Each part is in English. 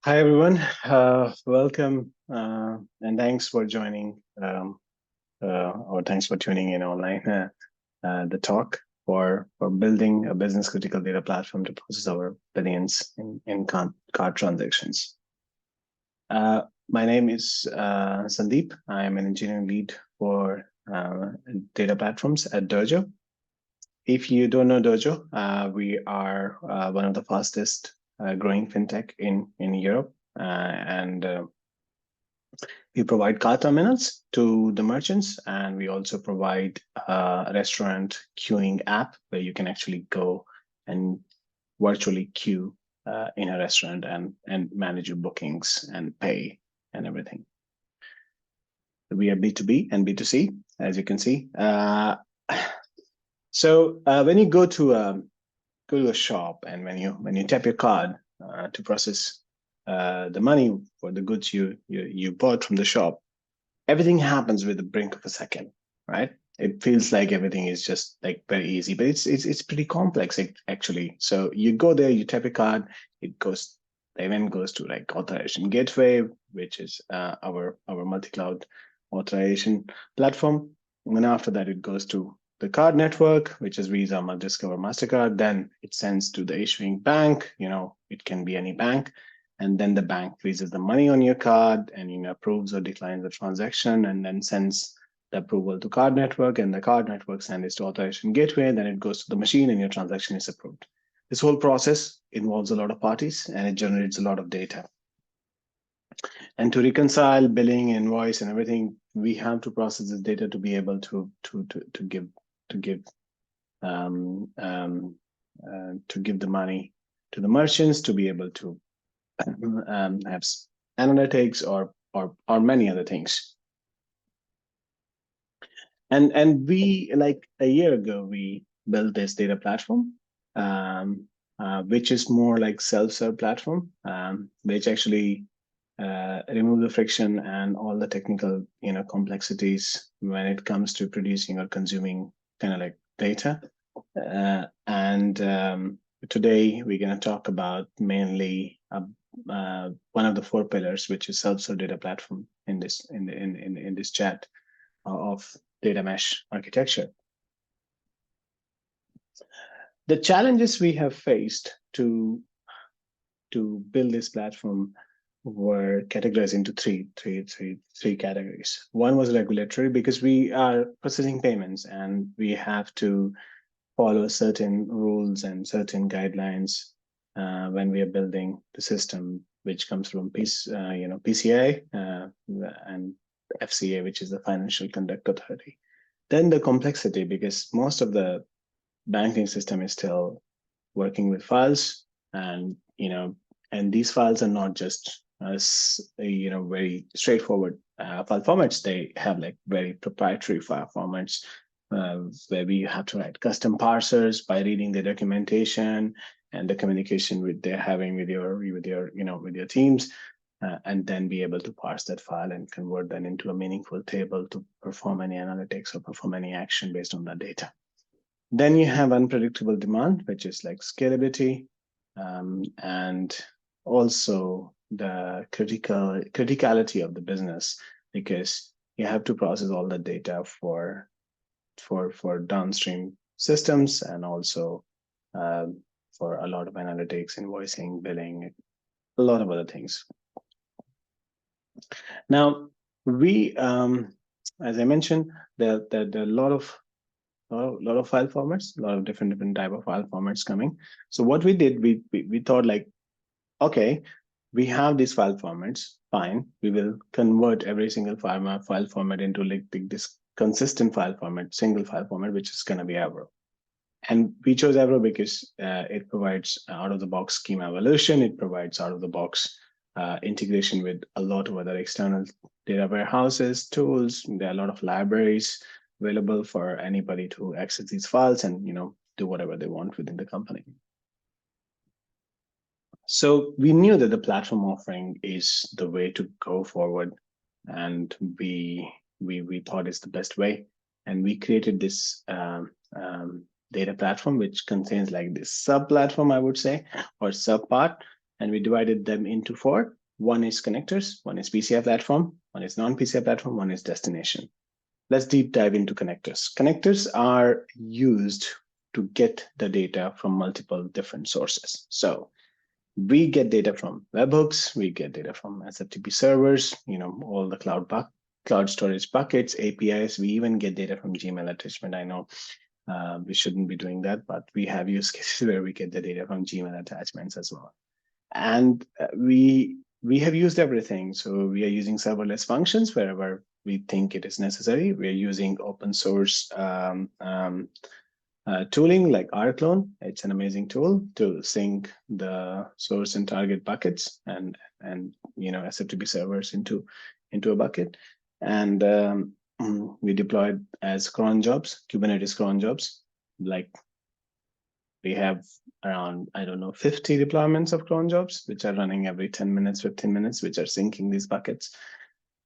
Hi, everyone. Welcome and thanks for joining or thanks for tuning in online the talk for building a business critical data platform to process our billions in card transactions. My name is Sandeep. I am an engineering lead for data platforms at Dojo. If you don't know Dojo, we are one of the fastest growing fintech in Europe, and we provide car terminals to the merchants, and we also provide a restaurant queuing app where you can actually go and virtually queue in a restaurant and manage your bookings and pay and everything. We are B2B and B2C, as you can see. So when you go to a shop, and when you tap your card to process the money for the goods you bought from the shop, everything happens with the brink of a second, right? It feels like everything is just like very easy, but it's pretty complex actually. So you go there, you tap a card, the event goes to like authorization gateway, which is our multi-cloud authorization platform, and then after that it goes to the card network, which is Visa, Discover, Mastercard. Then it sends to the issuing bank. It can be any bank, and then the bank freezes the money on your card and approves or declines the transaction, and then sends the approval to card network, and the card network sends it to authorization gateway. Then it goes to the machine, and your transaction is approved. This whole process involves a lot of parties, and it generates a lot of data. And to reconcile billing, invoice, and everything, we have to process this data to be able to give the money to the merchants, to be able to have analytics or many other things. And we, like a year ago, we built this data platform, which is more like self-serve platform, which actually remove the friction and all the technical complexities when it comes to producing or consuming kind of like data. Today we're going to talk about mainly one of the four pillars, which is self-serve data platform in this chat of data mesh architecture. The challenges we have faced to build this platform were categorized into three categories. One was regulatory, because we are processing payments and we have to follow certain rules and certain guidelines when we are building the system, which comes from PCI and FCA, which is the Financial Conduct Authority. Then the complexity, because most of the banking system is still working with files, and these files are not just very straightforward file formats. They have like very proprietary file formats where we have to write custom parsers by reading the documentation and the communication they're having with your teams, and then be able to parse that file and convert that into a meaningful table to perform any analytics or perform any action based on that data. Then you have unpredictable demand, which is like scalability, and also the criticality of the business, because you have to process all the data for downstream systems, and also for a lot of analytics, invoicing, billing, a lot of other things. Now, we, as I mentioned, there are a lot of file formats, a lot of different type of file formats coming. So what we did, we thought like, okay, we have these file formats, fine. We will convert every single file format into like this consistent file format, single file format, which is going to be Avro. And we chose Avro because it provides out-of-the-box schema evolution. It provides out-of-the-box integration with a lot of other external data warehouses, tools. There are a lot of libraries available for anybody to access these files and do whatever they want within the company. So we knew that the platform offering is the way to go forward, and we thought it's the best way, and we created this data platform, which contains like this sub platform, I would say, or sub part, and we divided them into 4. One is connectors, one is PCI platform, one is non-PCI platform, one is destination. Let's deep dive into connectors. Connectors are used to get the data from multiple different sources. So we get data from webhooks, we get data from SFTP servers, all the cloud storage buckets, APIs. We even get data from Gmail attachment. I know we shouldn't be doing that, but we have use cases where we get the data from Gmail attachments as well. And we have used everything. So we are using serverless functions wherever we think it is necessary. We are using open source tooling like rclone. It's an amazing tool to sync the source and target buckets and SFTP servers into a bucket. And we deployed as cron jobs, Kubernetes cron jobs. Like we have around, 50 deployments of cron jobs, which are running every 10 minutes, 15 minutes, which are syncing these buckets.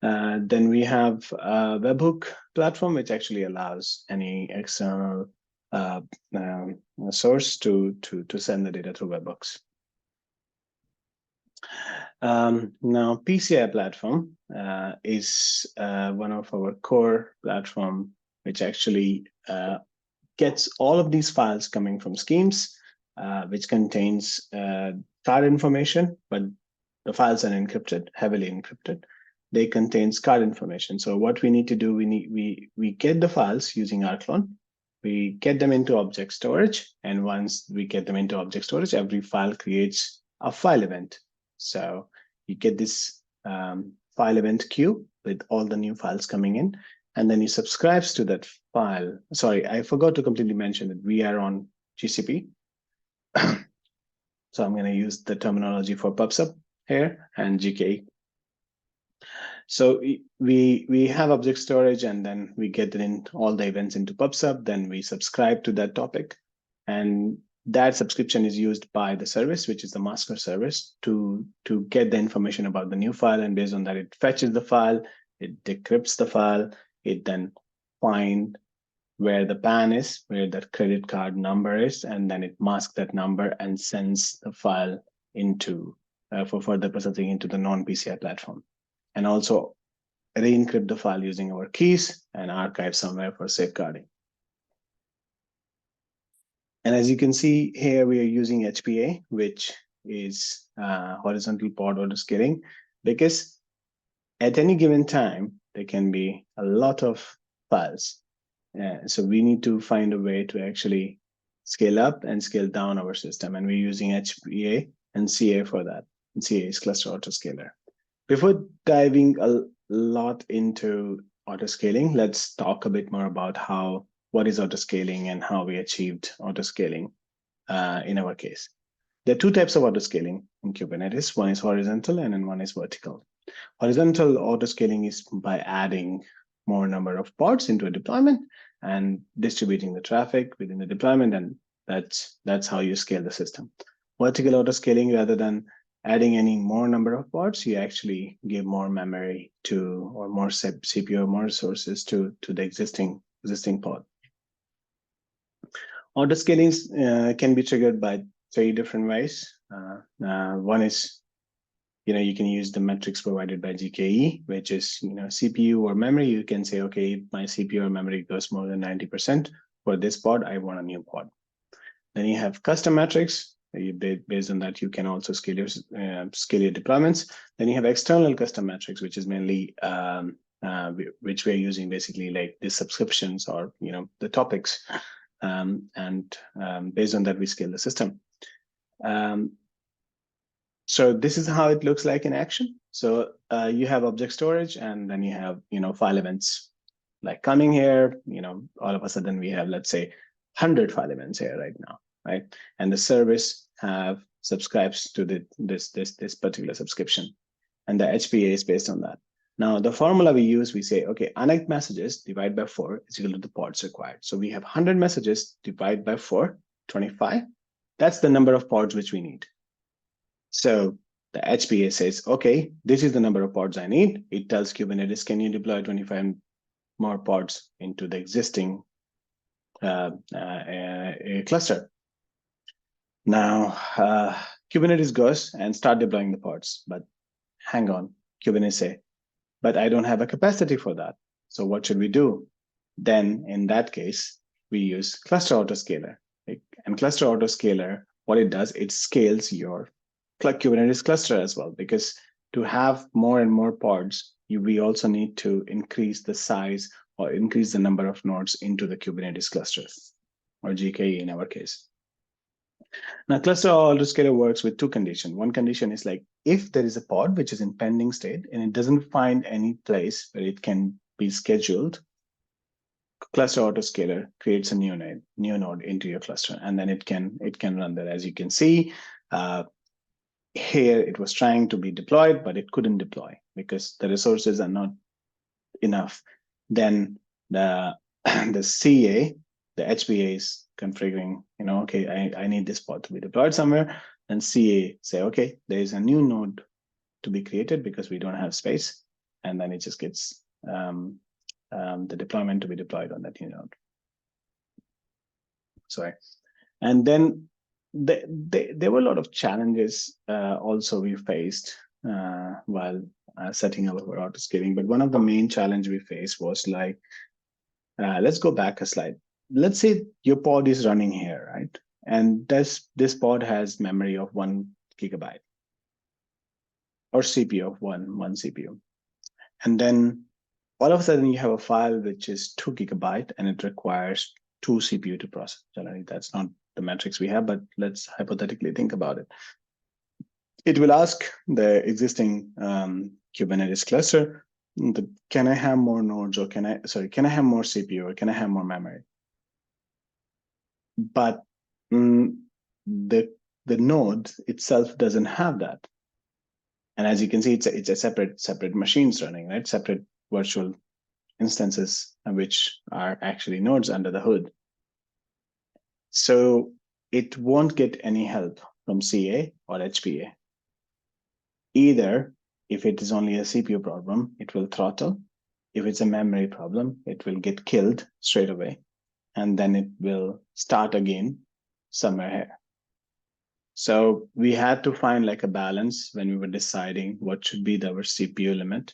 Then we have a webhook platform, which actually allows any external source to send the data through webhooks. Now, PCI platform is one of our core platform, which actually gets all of these files coming from schemes, which contains card information, but the files are encrypted, heavily encrypted. They contain card information. So what we need to do, we get the files using rclone. We get them into object storage, and once we get them into object storage, every file creates a file event. So you get this file event queue with all the new files coming in, and then you subscribe to that file. Sorry, I forgot to completely mention that we are on GCP. So I'm going to use the terminology for PubSub here and GKE. So we have object storage, and then we get in all the events into PubSub. Then we subscribe to that topic, and that subscription is used by the service, which is the master service, to get the information about the new file. And based on that, it fetches the file, it decrypts the file, it then finds where the PAN is, where that credit card number is, and then it masks that number and sends the file into for further processing into the non-PCI platform. And also re-encrypt the file using our keys and archive somewhere for safeguarding. And as you can see here, we are using HPA, which is horizontal pod autoscaling, because at any given time, there can be a lot of files. So we need to find a way to actually scale up and scale down our system. And we're using HPA and CA for that. And CA is cluster autoscaler. Before diving a lot into autoscaling, let's talk a bit more about what is autoscaling and how we achieved autoscaling in our case. There are two types of autoscaling in Kubernetes. One is horizontal and then one is vertical. Horizontal autoscaling is by adding more number of pods into a deployment and distributing the traffic within the deployment, and that's how you scale the system. Vertical autoscaling, rather than adding any more number of pods, you actually give more memory or more CPU or more resources to the existing pod. Autoscaling can be triggered by 3 different ways. One is, you can use the metrics provided by GKE, which is, CPU or memory. You can say, okay, my CPU or memory goes more than 90% for this pod, I want a new pod. Then you have custom metrics. Based on that, you can also scale your deployments. Then you have external custom metrics, which is mainly which we're using basically like the subscriptions or the topics, and based on that we scale the system. So this is how it looks like in action. So you have object storage, and then you have file events like coming here. All of a sudden we have, let's say, 100 file events here right now. Right, and the service subscribes to this particular subscription, and the HPA is based on that. Now the formula we use, we say, okay, unegged messages divided by 4 is equal to the pods required. So we have 100 messages divided by 4, 25. That's the number of pods which we need. So the HPA says, okay, this is the number of pods I need. It tells Kubernetes, can you deploy 25 more pods into the existing cluster? Now, Kubernetes goes and start deploying the pods, but hang on, Kubernetes say, but I don't have a capacity for that. So what should we do? Then in that case, we use cluster autoscaler. And cluster autoscaler, what it does, it scales your Kubernetes cluster as well, because to have more and more pods, we also need to increase the size or increase the number of nodes into the Kubernetes cluster, or GKE in our case. Now, cluster autoscaler works with two conditions. One condition is like if there is a pod which is in pending state and it doesn't find any place where it can be scheduled, cluster autoscaler creates a new node into your cluster, and then it can run there. As you can see, here it was trying to be deployed, but it couldn't deploy because the resources are not enough. Then the CA, the HBA is configuring, okay, I need this pod to be deployed somewhere. And CA say, okay, there is a new node to be created because we don't have space. And then it just gets the deployment to be deployed on that new node. Sorry. And then there were a lot of challenges also we faced while setting up our autoscaling. But one of the main challenge we faced was like, let's go back a slide. Let's say your pod is running here, right? And this pod has memory of 1 GB or CPU of one CPU. And then all of a sudden you have a file which is 2 GB and it requires 2 CPU to process. Generally, that's not the metrics we have, but let's hypothetically think about it. It will ask the existing Kubernetes cluster, can I have more nodes, or can I have more CPU, or can I have more memory? But the node itself doesn't have that. And as you can see, it's a separate machines running, right? Separate virtual instances, which are actually nodes under the hood. So it won't get any help from CA or HPA. Either if it is only a CPU problem, it will throttle. If it's a memory problem, it will get killed straight away. And then it will start again somewhere here. So we had to find like a balance when we were deciding what should be our CPU limit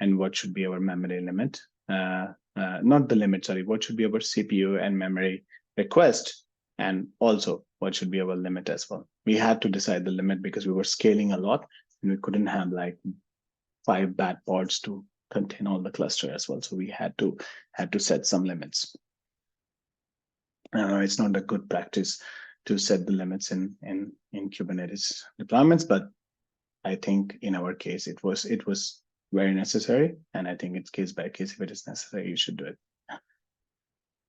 and what should be our memory limit. Not the limit, sorry, what should be our CPU and memory request, and also what should be our limit as well. We had to decide the limit because we were scaling a lot and we couldn't have like 5 bad pods to contain all the cluster as well. So we had to set some limits. It's not a good practice to set the limits in Kubernetes deployments, but I think in our case it was very necessary, and I think it's case by case. If it is necessary, you should do it.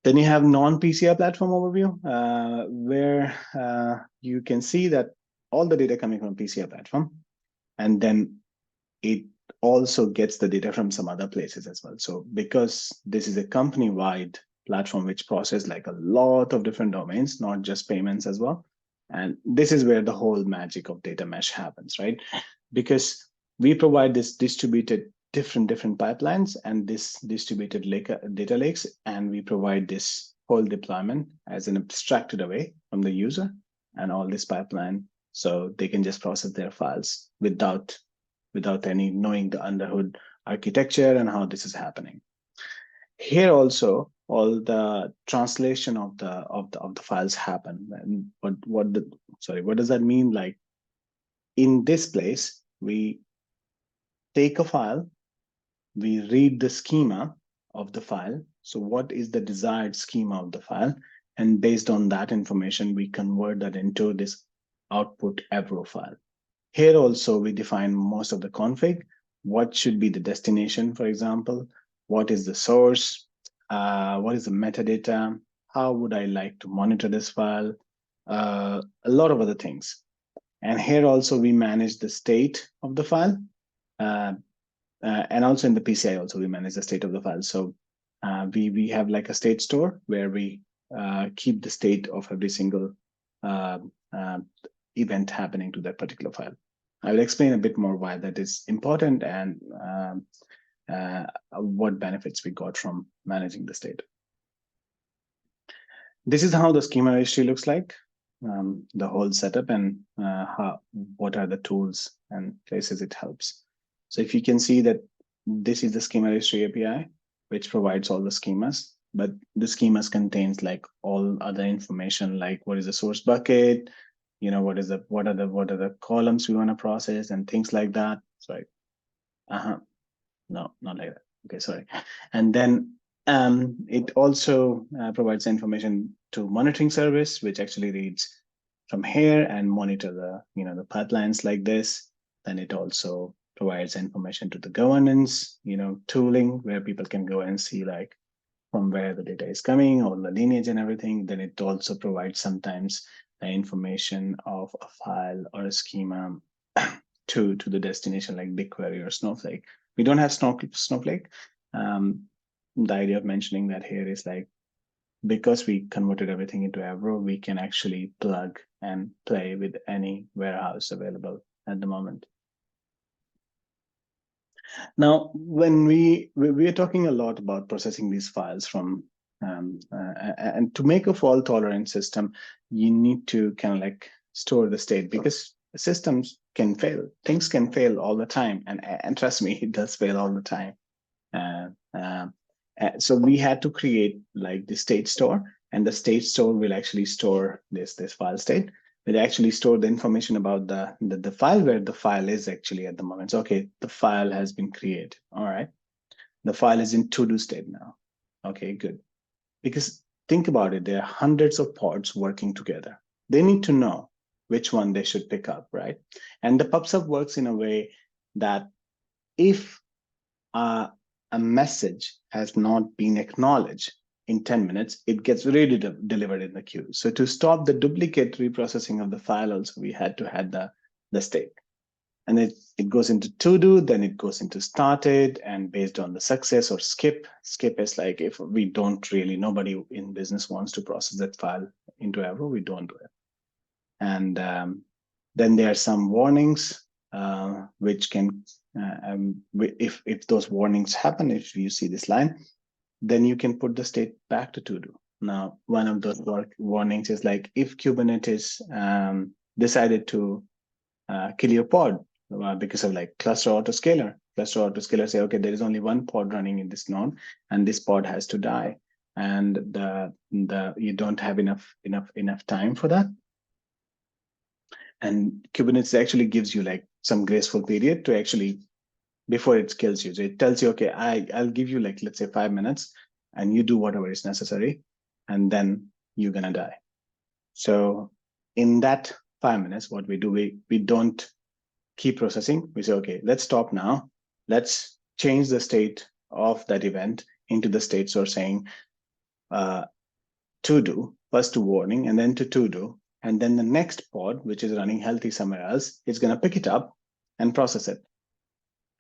Then you have non-PCI platform overview, where you can see that all the data coming from PCI platform, and then it also gets the data from some other places as well. So because this is a company-wide platform which processes like a lot of different domains, not just payments as well. And this is where the whole magic of data mesh happens, right? Because we provide this distributed different pipelines and this distributed data lakes, and we provide this whole deployment as an abstracted away from the user and all this pipeline, so they can just process their files without any knowing the underhood architecture and how this is happening. Here also, all the translation of the files happen. And what does that mean? Like in this place, we take a file, we read the schema of the file. So what is the desired schema of the file? And based on that information, we convert that into this output Avro file. Here also, we define most of the config. What should be the destination, for example? What is the source? What is the metadata? How would I like to monitor this file? A lot of other things. And here also, we manage the state of the file. And also in the PCI also, we manage the state of the file. So we have like a state store where we keep the state of every single event happening to that particular file. I will explain a bit more why that is important and what benefits we got from managing the state. This is how the schema registry looks like. the whole setup and what are the tools and places it helps. So if you can see that this is the schema registry API, which provides all the schemas, but the schemas contains like all other information, like what is the source bucket, what are the columns we want to process and things like that. Sorry. No, not like that. Okay, sorry. And then it also provides information to monitoring service, which actually reads from here and monitor the pipelines like this. Then it also provides information to the governance, tooling, where people can go and see like from where the data is coming, all the lineage and everything. Then it also provides sometimes the information of a file or a schema to the destination like BigQuery or Snowflake. We don't have Snowflake. The idea of mentioning that here is like, because we converted everything into Avro, we can actually plug and play with any warehouse available at the moment. Now, when we're talking a lot about processing these files from, and to make a fault tolerant system, you need to kind of like store the state, because systems can fail. Things can fail all the time. And trust me, it does fail all the time. So we had to create like the state store, and the state store will actually store this file state. It actually store the information about the file, where the file is actually at the moment. So, okay, the file has been created. All right. The file is in to-do state now. Okay, good. Because think about it, there are hundreds of pods working together. They need to know which one they should pick up, right? And the PubSub works in a way that if a message has not been acknowledged in 10 minutes, it gets delivered in the queue. So to stop the duplicate reprocessing of the file, also we had to have the state. And it goes into to-do, then it goes into started, and based on the success or skip is like, if we don't really, nobody in business wants to process that file into Avro, we don't do it. And then there are some warnings, which can, if those warnings happen, if you see this line, then you can put the state back to to-do. Now, one of those warnings is like, if Kubernetes decided to kill your pod because of like cluster autoscaler say, okay, there is only one pod running in this node, and this pod has to die, and you don't have enough time for that. And Kubernetes actually gives you like some graceful period to actually, before it kills you. So it tells you, okay, I'll give you like, let's say 5 minutes, and you do whatever is necessary, and then you're gonna die. So in that 5 minutes, what we do, we don't keep processing. We say, okay, let's stop now. Let's change the state of that event into the state store saying to do, first to warning, and then to do. And then the next pod, which is running healthy somewhere else, is going to pick it up and process it.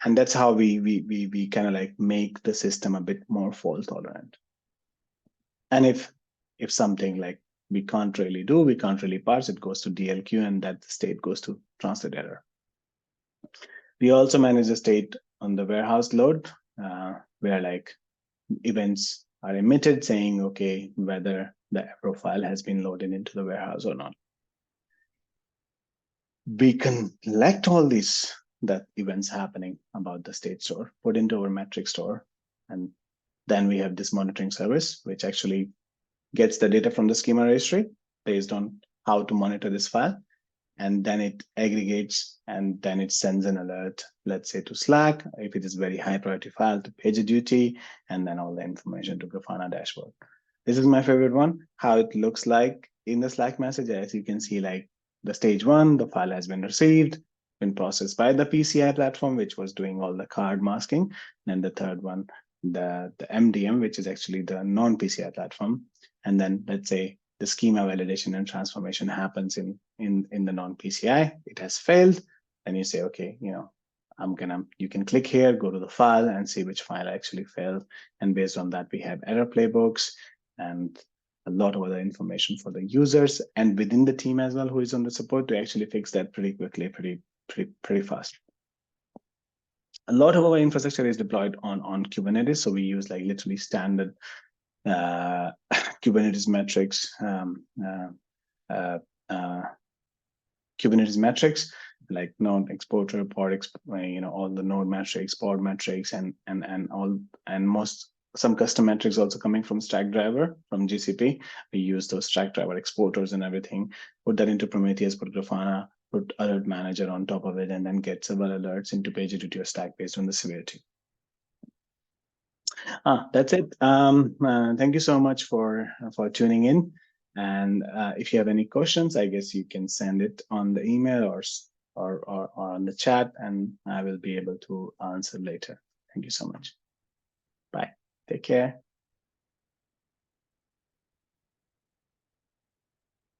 And that's how we kind of like make the system a bit more fault tolerant. And if something like we can't really parse, it goes to DLQ, and that state goes to translate error. We also manage the state on the warehouse load, where like events are emitted saying, okay, whether the profile has been loaded into the warehouse or not. We can collect all these events happening about the state store, put into our metric store, and then we have this monitoring service, which actually gets the data from the schema registry based on how to monitor this file. And then it aggregates, and then it sends an alert, let's say to Slack, if it is very high priority file, to PagerDuty, and then all the information to Grafana dashboard. This is my favorite one, how it looks like in the Slack message. As you can see, like the stage 1, the file has been received, been processed by the PCI platform, which was doing all the card masking. And the third one, the MDM, which is actually the non-PCI platform. And then let's say the schema validation and transformation happens in the non-PCI. It has failed. And you say, okay, you can click here, go to the file, and see which file actually failed. And based on that, we have error playbooks and a lot of other information for the users and within the team as well, who is on the support, to actually fix that pretty quickly, pretty fast. A lot of our infrastructure is deployed on Kubernetes. So we use like literally standard Kubernetes metrics, Kubernetes metrics like node exporter, pod, all the node metrics, pod metrics, and some custom metrics also coming from Stackdriver from GCP. We use those Stackdriver exporters and everything, put that into Prometheus, put Grafana, put Alert Manager on top of it, and then get several alerts into PagerDuty or Stack based on the severity. That's it. Thank you so much for tuning in. And if you have any questions, I guess you can send it on the email or on the chat, and I will be able to answer later. Thank you so much. Bye. Take care.